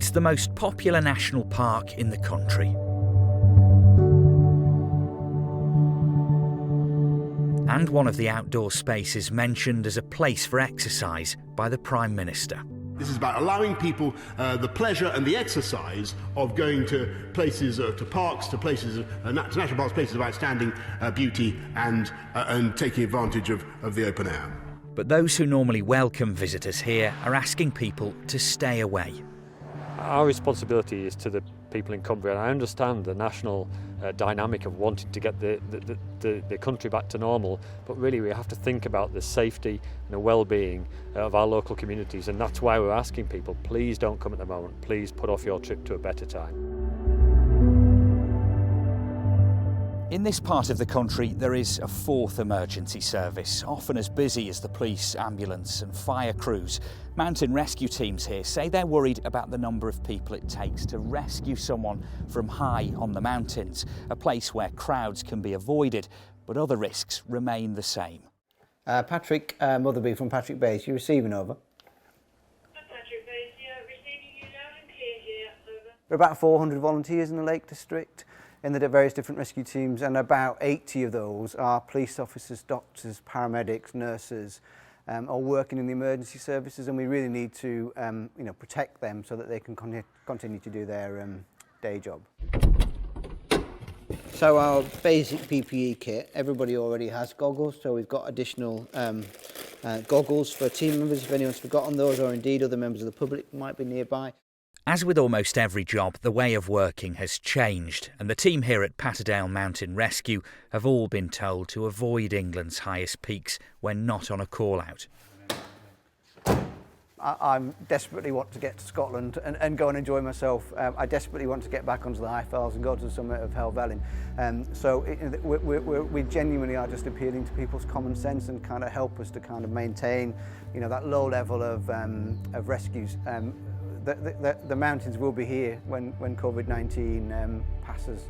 It's the most popular national park in the country. And one of the outdoor spaces mentioned as a place for exercise by the Prime Minister. This is about allowing people the pleasure and the exercise of going to places, to parks, to places, to national parks, places of outstanding beauty and taking advantage of the open air. But those who normally welcome visitors here are asking people to stay away. Our responsibility is to the people in Cumbria, and I understand the national dynamic of wanting to get the country back to normal, but really we have to think about the safety and the well-being of our local communities, and that's why we're asking people, please don't come at the moment, please put off your trip to a better time. In this part of the country, there is a fourth emergency service, often as busy as the police, ambulance and fire crews. Mountain rescue teams here say they're worried about the number of people it takes to rescue someone from high on the mountains, a place where crowds can be avoided, but other risks remain the same. Patrick Motherby from Patrick Base, you're receiving over. Patrick Base, yeah, receiving you loud and clear here, over. There are about 400 volunteers in the Lake District, in the various different rescue teams, and about 80 of those are police officers, doctors, paramedics, nurses, all working in the emergency services, and we really need to protect them so that they can continue to do their day job. So our basic PPE kit, everybody already has goggles, so we've got additional goggles for team members if anyone's forgotten those, or indeed other members of the public might be nearby. As with almost every job, the way of working has changed, and the team here at Patterdale Mountain Rescue have all been told to avoid England's highest peaks when not on a call-out. I desperately want to get to Scotland and go and enjoy myself. I desperately want to get back onto the high fells and go to the summit of Helvellyn. We genuinely are just appealing to people's common sense and kind of help us to kind of maintain, that low level of rescues. The mountains will be here when COVID-19 passes.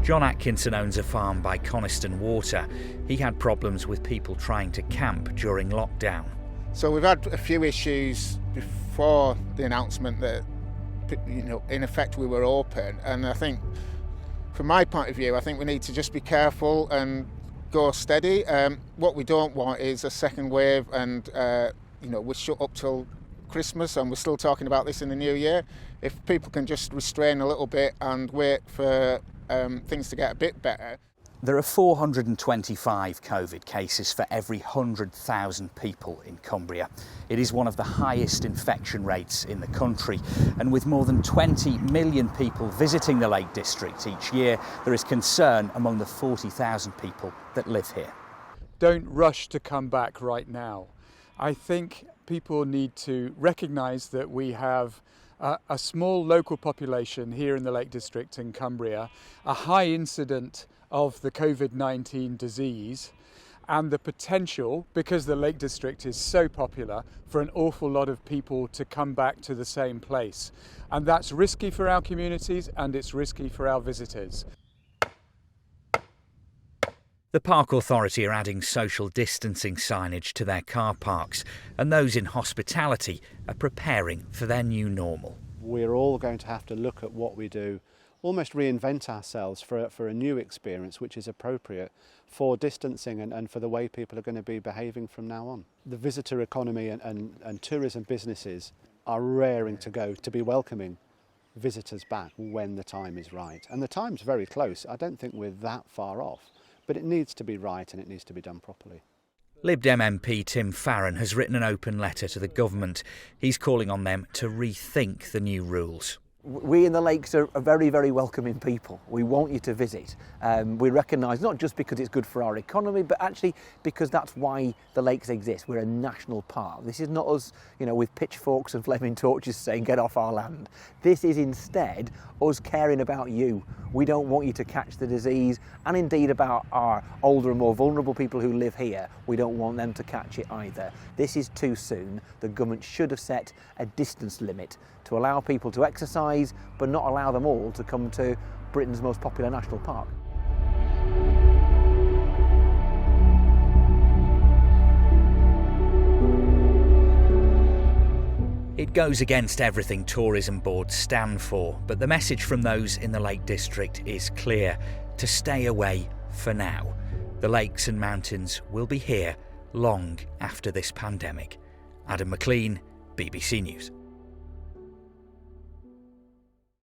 John Atkinson owns a farm by Coniston Water. He had problems with people trying to camp during lockdown. So we've had a few issues before the announcement that, in effect we were open. And I think, from my point of view, I think we need to just be careful and go steady. What we don't want is a second wave and, we're shut up till Christmas and we're still talking about this in the new year. If people can just restrain a little bit and wait for things to get a bit better. There are 425 COVID cases for every 100,000 people in Cumbria. It is one of the highest infection rates in the country, and with more than 20 million people visiting the Lake District each year, there is concern among the 40,000 people that live here. Don't rush to come back right now. I think people need to recognise that we have a small local population here in the Lake District in Cumbria, a high incident of the COVID-19 disease, and the potential, because the Lake District is so popular, for an awful lot of people to come back to the same place. And that's risky for our communities and it's risky for our visitors. The Park Authority are adding social distancing signage to their car parks, and those in hospitality are preparing for their new normal. We're all going to have to look at what we do, almost reinvent ourselves for a new experience which is appropriate for distancing and for the way people are going to be behaving from now on. The visitor economy and tourism businesses are raring to go to be welcoming visitors back when the time is right. And the time's very close. I don't think we're that far off. But it needs to be right and it needs to be done properly. Lib Dem MP Tim Farron has written an open letter to the government. He's calling on them to rethink the new rules. We in the Lakes are very, very welcoming people. We want you to visit. We recognise not just because it's good for our economy, but actually because that's why the Lakes exist. We're a national park. This is not us, with pitchforks and flaming torches saying get off our land. This is instead us caring about you. We don't want you to catch the disease, and indeed about our older and more vulnerable people who live here. We don't want them to catch it either. This is too soon. The government should have set a distance limit to allow people to exercise, but not allow them all to come to Britain's most popular national park. It goes against everything tourism boards stand for, but the message from those in the Lake District is clear: to stay away for now. The lakes and mountains will be here long after this pandemic. Adam McLean, BBC News.